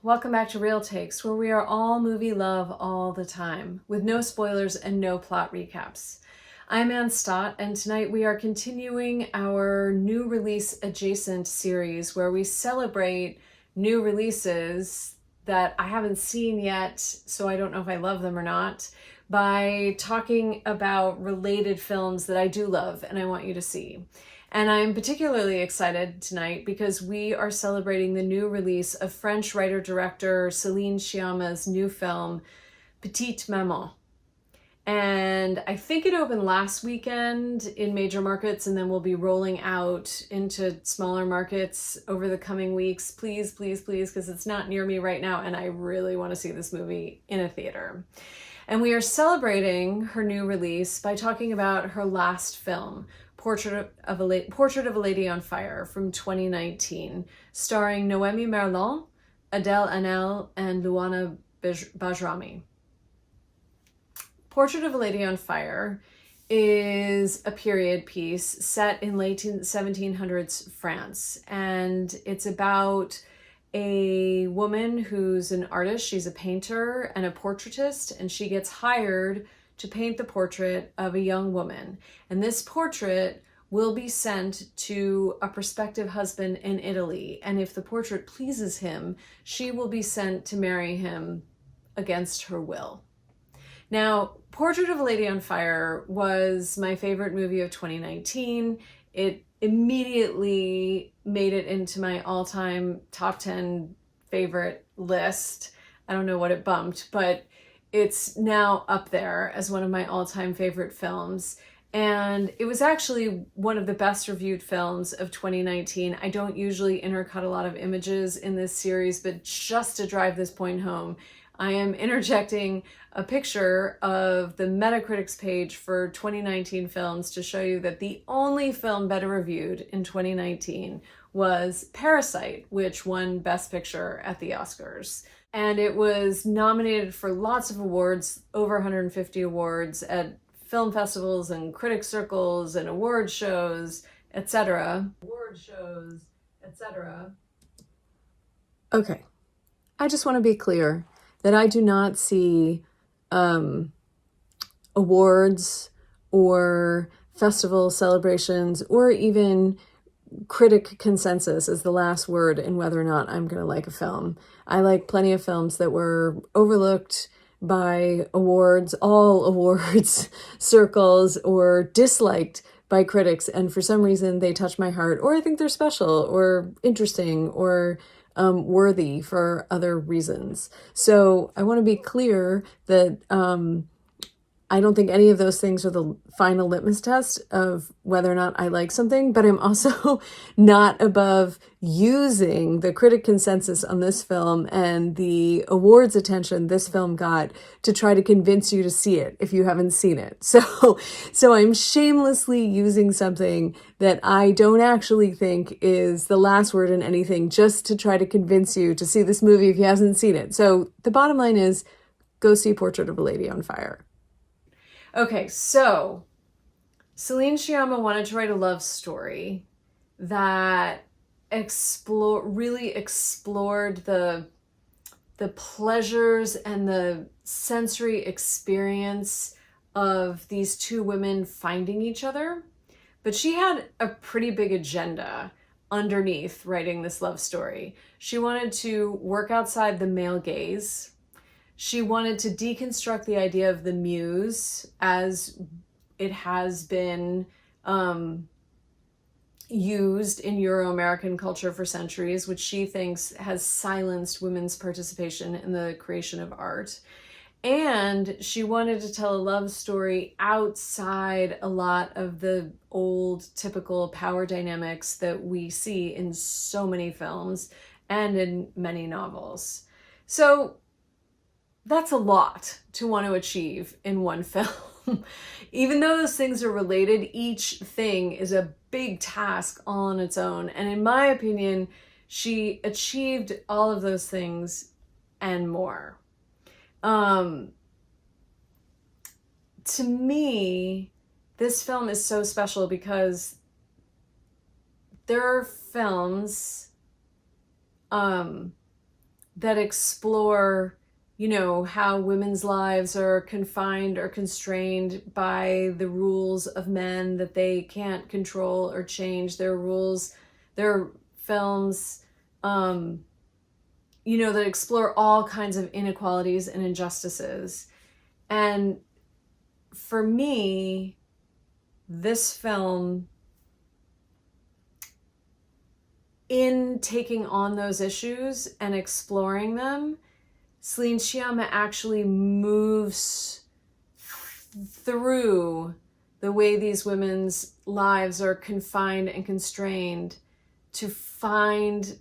Welcome back to Real Takes, where we are all movie love all the time, with no spoilers and no plot recaps. I'm Stott, and tonight we are continuing our new release adjacent series where we celebrate new releases that I haven't seen yet, so I don't know if I love them or not, by talking about related films that I do love and I want you to see. And I'm particularly excited tonight because we are celebrating the new release of French writer-director Celine Sciamma's new film, Petite Maman. And I think it opened last weekend in major markets, and then we'll be rolling out into smaller markets over the coming weeks. Please, please, please, because it's not near me right now, and I really want to see this movie in a theater. And we are celebrating her new release by talking about her last film, Portrait of a Lady on Fire from 2019, starring Noemie Merlant, Adele, Haenel and Luana Bajrami. Portrait of a Lady on Fire is a period piece set in late 1700s France, and it's about a woman who's an artist. She's a painter and a portraitist, and she gets hired to paint the portrait of a young woman. And this portrait will be sent to a prospective husband in Italy. And if the portrait pleases him, she will be sent to marry him against her will. Now, Portrait of a Lady on Fire was my favorite movie of 2019. It immediately made it into my all-time top 10 favorite list. I don't know what it bumped, but it's now up there as one of my all-time favorite films. And it was actually one of the best reviewed films of 2019. I don't usually intercut a lot of images in this series, but just to drive this point home, I am interjecting a picture of the Metacritic's page for 2019 films to show you that the only film better reviewed in 2019 was Parasite, which won Best Picture at the Oscars. And it was nominated for lots of awards, over 150 awards at film festivals and critic circles and award shows, etc. Okay, I just want to be clear that I do not see awards or festival celebrations or even critic consensus as the last word in whether or not I'm going to like a film. I like plenty of films that were overlooked by awards, all awards circles, or disliked by critics, and for some reason they touch my heart, or I think they're special or interesting or worthy for other reasons. So I want to be clear that I don't think any of those things are the final litmus test of whether or not I like something, but I'm also not above using the critic consensus on this film and the awards attention this film got to try to convince you to see it if you haven't seen it. So I'm shamelessly using something that I don't actually think is the last word in anything just to try to convince you to see this movie if you haven't seen it. So the bottom line is, go see Portrait of a Lady on Fire. Okay, so Celine Sciamma wanted to write a love story that really explored the pleasures and the sensory experience of these two women finding each other. But she had a pretty big agenda underneath writing this love story. She wanted to work outside the male gaze. She wanted to deconstruct the idea of the muse as it has been used in Euro-American culture for centuries, which she thinks has silenced women's participation in the creation of art. And she wanted to tell a love story outside a lot of the old typical power dynamics that we see in so many films and in many novels. So that's a lot to want to achieve in one film. Even though those things are related, each thing is a big task all on its own. And in my opinion, she achieved all of those things and more. To me, this film is so special because there are films that explore, you know, how women's lives are confined or constrained by the rules of men that they can't control or change. Their rules, their films, you know, that explore all kinds of inequalities and injustices. And for me, this film, in taking on those issues and exploring them, Celine Sciamma actually moves through the way these women's lives are confined and constrained to find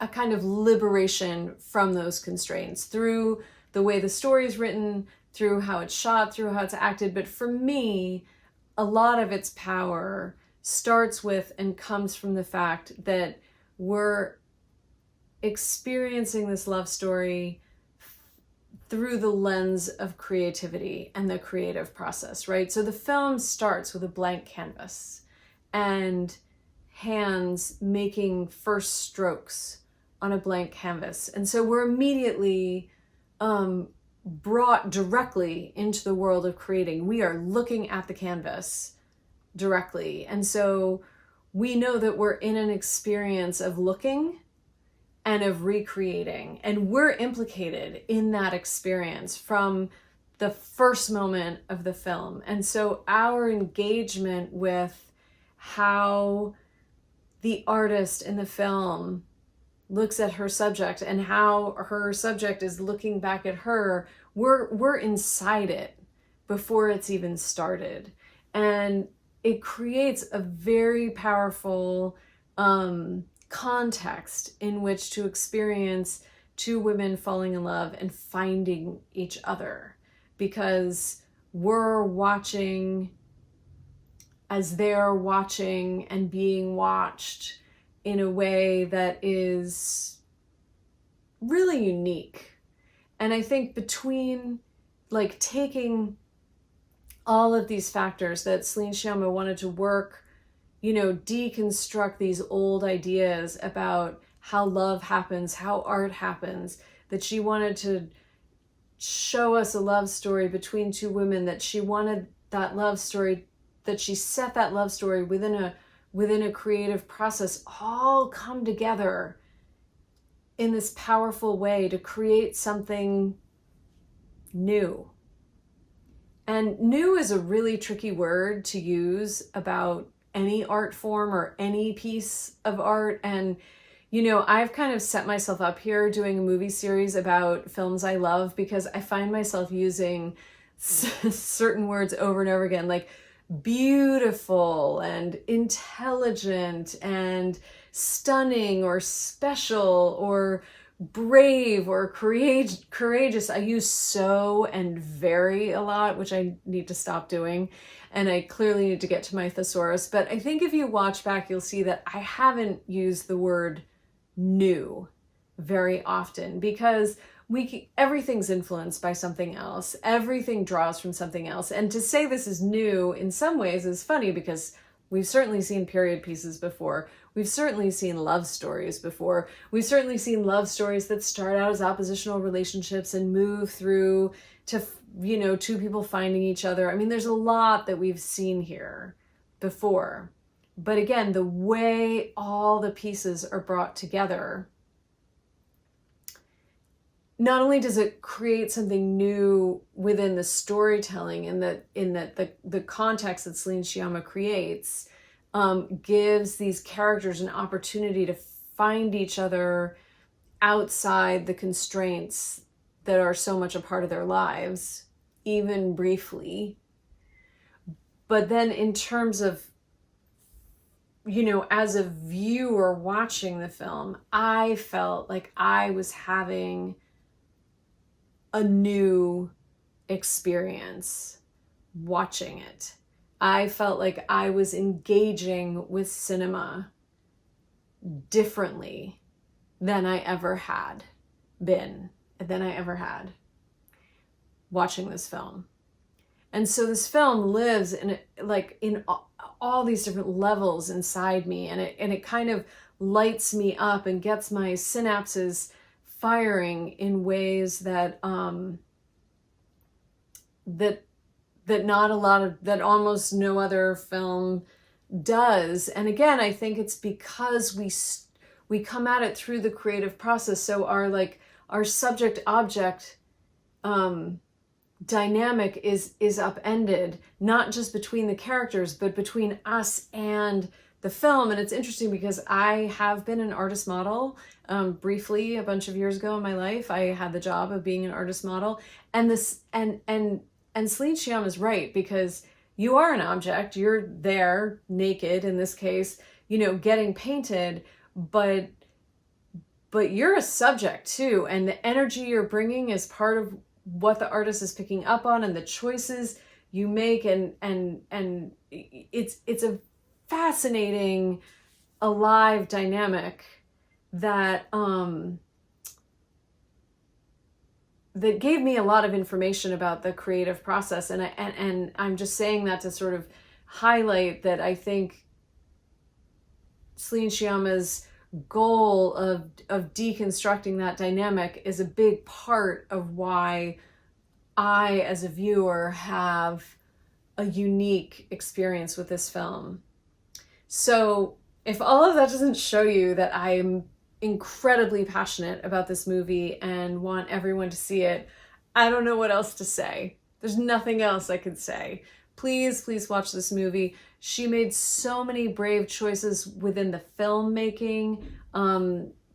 a kind of liberation from those constraints through the way the story is written, through how it's shot, through how it's acted. But for me, a lot of its power starts with and comes from the fact that we're experiencing this love story through the lens of creativity and the creative process, right? So the film starts with a blank canvas and hands making first strokes on a blank canvas. And so we're immediately brought directly into the world of creating. We are looking at the canvas directly. And so we know that we're in an experience of looking and of recreating. And we're implicated in that experience from the first moment of the film. And so our engagement with how the artist in the film looks at her subject and how her subject is looking back at her, we're inside it before it's even started. And it creates a very powerful context in which to experience two women falling in love and finding each other, because we're watching as they're watching and being watched in a way that is really unique. And I think between like taking all of these factors that Celine Sciamma wanted to work, you know, deconstruct these old ideas about how love happens, how art happens, that she wanted to show us a love story between two women, that she wanted that love story, that she set that love story within a creative process, all come together in this powerful way to create something new. And new is a really tricky word to use about any art form or any piece of art. And, you know, I've kind of set myself up here doing a movie series about films I love because I find myself using certain words over and over again, like beautiful and intelligent and stunning or special or brave or courageous. I use so and very a lot, which I need to stop doing. And I clearly need to get to my thesaurus. But I think if you watch back, you'll see that I haven't used the word new very often because everything's influenced by something else. Everything draws from something else. And to say this is new in some ways is funny because we've certainly seen period pieces before. We've certainly seen love stories before. We've certainly seen love stories that start out as oppositional relationships and move through to, you know, two people finding each other. I mean, there's a lot that we've seen here before. But again, the way all the pieces are brought together, not only does it create something new within the storytelling in that the context that Celine Sciamma creates gives these characters an opportunity to find each other outside the constraints that are so much a part of their lives, even briefly. But then in terms of, you know, as a viewer watching the film, I felt like I was having a new experience watching it. I felt like I was engaging with cinema differently than I ever had watching this film. And so this film lives in all these different levels inside me, and it kind of lights me up and gets my synapses firing in ways that that almost no other film does. And again, I think it's because we come at it through the creative process. So our subject object dynamic is upended, not just between the characters, but between us and the film. And it's interesting because I have been an artist model briefly a bunch of years ago in my life. I had the job of being an artist model, and Celine Sciamma is right, because you are an object. You're there naked in this case, getting painted, but you're a subject too, and the energy you're bringing is part of what the artist is picking up on, and the choices you make, and it's a fascinating, alive dynamic that that gave me a lot of information about the creative process. And I'm just saying that to sort of highlight that I think Celine Sciamma's goal of deconstructing that dynamic is a big part of why I, as a viewer, have a unique experience with this film. So if all of that doesn't show you that I'm incredibly passionate about this movie and want everyone to see it, I don't know what else to say. There's nothing else I could say. Please watch this movie. She made so many brave choices within the filmmaking.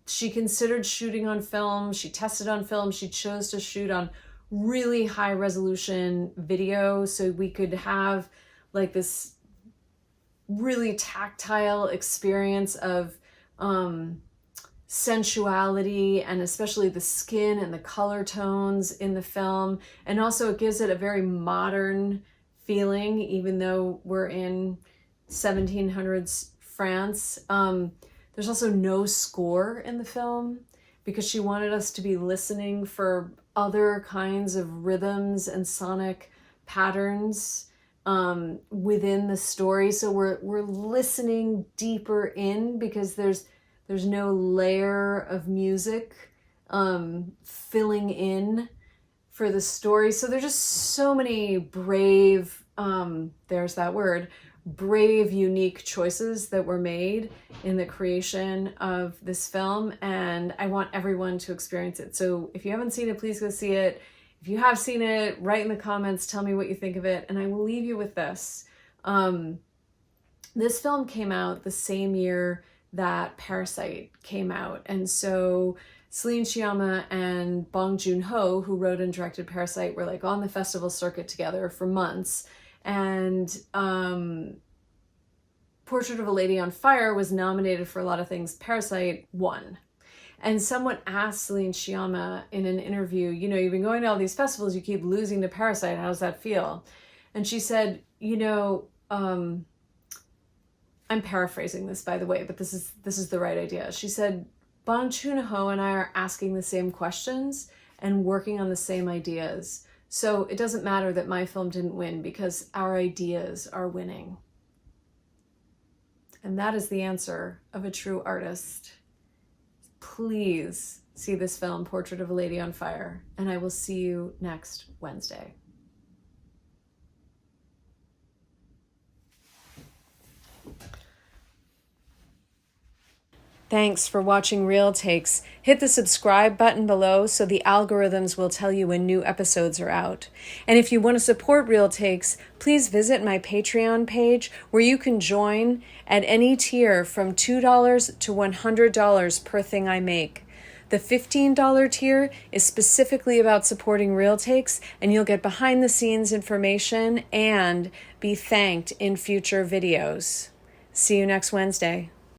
She considered shooting on film. She tested on film. She chose to shoot on really high resolution video so we could have like this really tactile experience of sensuality, and especially the skin and the color tones in the film. And also it gives it a very modern feeling, even though we're in 1700s France. There's also no score in the film because she wanted us to be listening for other kinds of rhythms and sonic patterns within the story. So we're listening deeper in because there's no layer of music filling in for the story. So there's just so many brave, there's that word, brave, unique choices that were made in the creation of this film. And I want everyone to experience it. So if you haven't seen it, please go see it. If you have seen it, write in the comments, tell me what you think of it. And I will leave you with this. This film came out the same year that Parasite came out. And so Celine Sciamma and Bong Joon-ho, who wrote and directed Parasite, were like on the festival circuit together for months. And Portrait of a Lady on Fire was nominated for a lot of things. Parasite won. And someone asked Celine Sciamma in an interview, you've been going to all these festivals, you keep losing to Parasite. How does that feel? And she said, I'm paraphrasing this, by the way, but this is the right idea. She said, Bong Joon-ho and I are asking the same questions and working on the same ideas. So it doesn't matter that my film didn't win because our ideas are winning. And that is the answer of a true artist. Please see this film, Portrait of a Lady on Fire, and I will see you next Wednesday. Thanks for watching Real Takes. Hit the subscribe button below so the algorithms will tell you when new episodes are out. And if you want to support Real Takes, please visit my Patreon page where you can join at any tier from $2 to $100 per thing I make. The $15 tier is specifically about supporting Real Takes, and you'll get behind the scenes information and be thanked in future videos. See you next Wednesday.